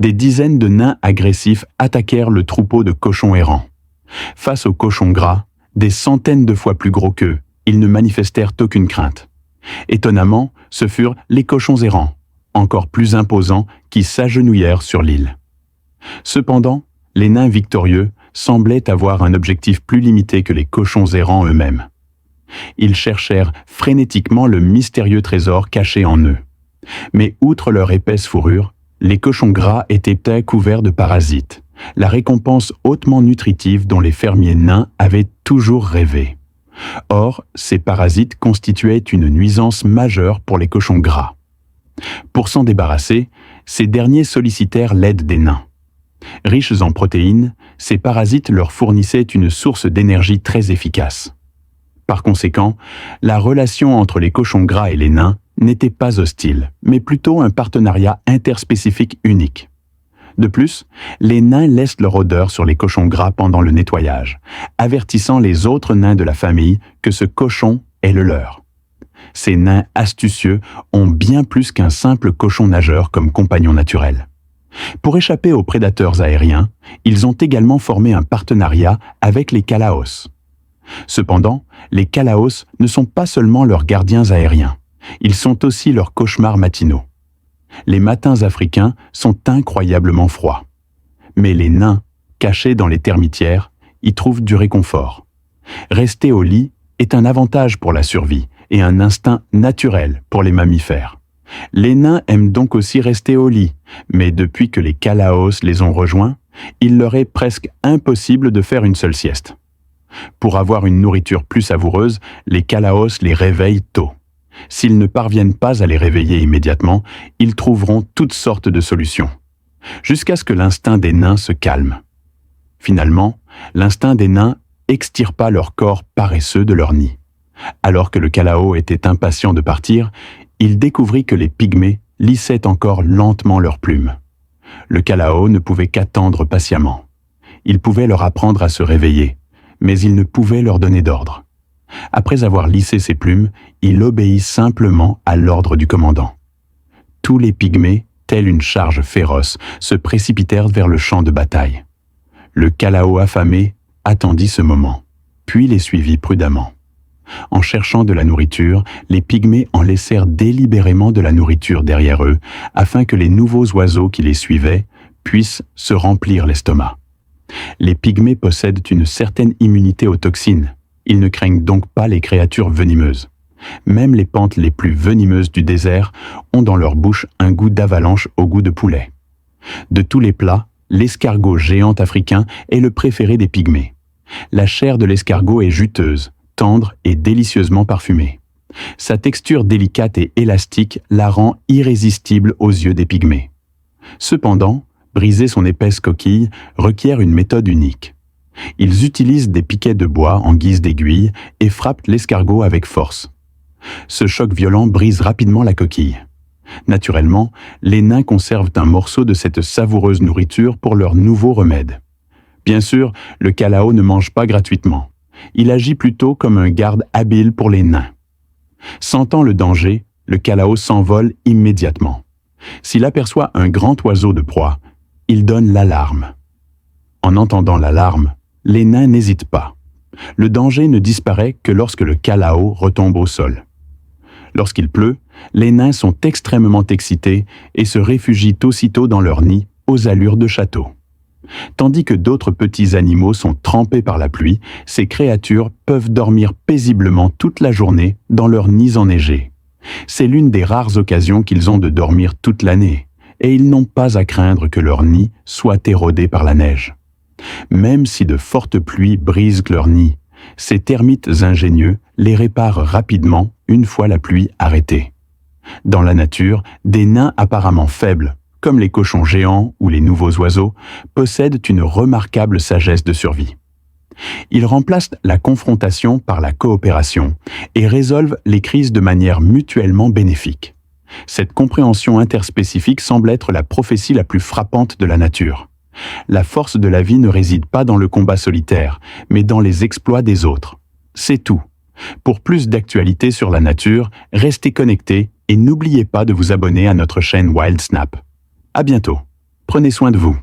Des dizaines de nains agressifs attaquèrent le troupeau de cochons errants. Face aux cochons gras, des centaines de fois plus gros qu'eux, ils ne manifestèrent aucune crainte. Étonnamment, ce furent les cochons errants, encore plus imposants, qui s'agenouillèrent sur l'île. Cependant, les nains victorieux semblaient avoir un objectif plus limité que les cochons errants eux-mêmes. Ils cherchèrent frénétiquement le mystérieux trésor caché en eux. Mais outre leur épaisse fourrure, les cochons gras étaient couverts de parasites, la récompense hautement nutritive dont les fermiers nains avaient toujours rêvé. Or, ces parasites constituaient une nuisance majeure pour les cochons gras. Pour s'en débarrasser, ces derniers sollicitèrent l'aide des nains. Riches en protéines, ces parasites leur fournissaient une source d'énergie très efficace. Par conséquent, la relation entre les cochons gras et les nains n'était pas hostile, mais plutôt un partenariat interspécifique unique. De plus, les nains laissent leur odeur sur les cochons gras pendant le nettoyage, avertissant les autres nains de la famille que ce cochon est le leur. Ces nains astucieux ont bien plus qu'un simple cochon nageur comme compagnon naturel. Pour échapper aux prédateurs aériens, ils ont également formé un partenariat avec les Kalaos. Cependant, les Kalaos ne sont pas seulement leurs gardiens aériens, ils sont aussi leurs cauchemars matinaux. Les matins africains sont incroyablement froids. Mais les nains, cachés dans les termitières, y trouvent du réconfort. Rester au lit est un avantage pour la survie et un instinct naturel pour les mammifères. Les nains aiment donc aussi rester au lit, mais depuis que les Kalaos les ont rejoints, il leur est presque impossible de faire une seule sieste. Pour avoir une nourriture plus savoureuse, les Kalaos les réveillent tôt. S'ils ne parviennent pas à les réveiller immédiatement, ils trouveront toutes sortes de solutions, jusqu'à ce que l'instinct des nains se calme. Finalement, l'instinct des nains extirpa leur corps paresseux de leur nid. Alors que le Kalao était impatient de partir, il découvrit que les pygmées lissaient encore lentement leurs plumes. Le Kalao ne pouvait qu'attendre patiemment. Il pouvait leur apprendre à se réveiller, mais il ne pouvait leur donner d'ordre. Après avoir lissé ses plumes, il obéit simplement à l'ordre du commandant. Tous les pygmées, telle une charge féroce, se précipitèrent vers le champ de bataille. Le Kalao affamé attendit ce moment, puis les suivit prudemment. En cherchant de la nourriture, les pygmées en laissèrent délibérément de la nourriture derrière eux, afin que les nouveaux oiseaux qui les suivaient puissent se remplir l'estomac. Les pygmées possèdent une certaine immunité aux toxines. Ils ne craignent donc pas les créatures venimeuses. Même les pantes les plus venimeuses du désert ont dans leur bouche un goût d'avalanche au goût de poulet. De tous les plats, l'escargot géant africain est le préféré des pygmées. La chair de l'escargot est juteuse, tendre et délicieusement parfumée. Sa texture délicate et élastique la rend irrésistible aux yeux des pygmées. Cependant, briser son épaisse coquille requiert une méthode unique. Ils utilisent des piquets de bois en guise d'aiguille et frappent l'escargot avec force. Ce choc violent brise rapidement la coquille. Naturellement, les nains conservent un morceau de cette savoureuse nourriture pour leur nouveau remède. Bien sûr, le Kalao ne mange pas gratuitement. Il agit plutôt comme un garde habile pour les nains. Sentant le danger, le Kalao s'envole immédiatement. S'il aperçoit un grand oiseau de proie, il donne l'alarme. En entendant l'alarme, les nains n'hésitent pas. Le danger ne disparaît que lorsque le Kalao retombe au sol. Lorsqu'il pleut, les nains sont extrêmement excités et se réfugient aussitôt dans leur nid aux allures de château. Tandis que d'autres petits animaux sont trempés par la pluie, ces créatures peuvent dormir paisiblement toute la journée dans leurs nids enneigés. C'est l'une des rares occasions qu'ils ont de dormir toute l'année, et ils n'ont pas à craindre que leur nid soit érodé par la neige. Même si de fortes pluies brisent leurs nids, ces termites ingénieux les réparent rapidement une fois la pluie arrêtée. Dans la nature, des nains apparemment faibles, comme les cochons géants ou les nouveaux oiseaux, possèdent une remarquable sagesse de survie. Ils remplacent la confrontation par la coopération et résolvent les crises de manière mutuellement bénéfique. Cette compréhension interspécifique semble être la prophétie la plus frappante de la nature. La force de la vie ne réside pas dans le combat solitaire, mais dans les exploits des autres. C'est tout. Pour plus d'actualités sur la nature, restez connectés et n'oubliez pas de vous abonner à notre chaîne Wild Snap. À bientôt. Prenez soin de vous.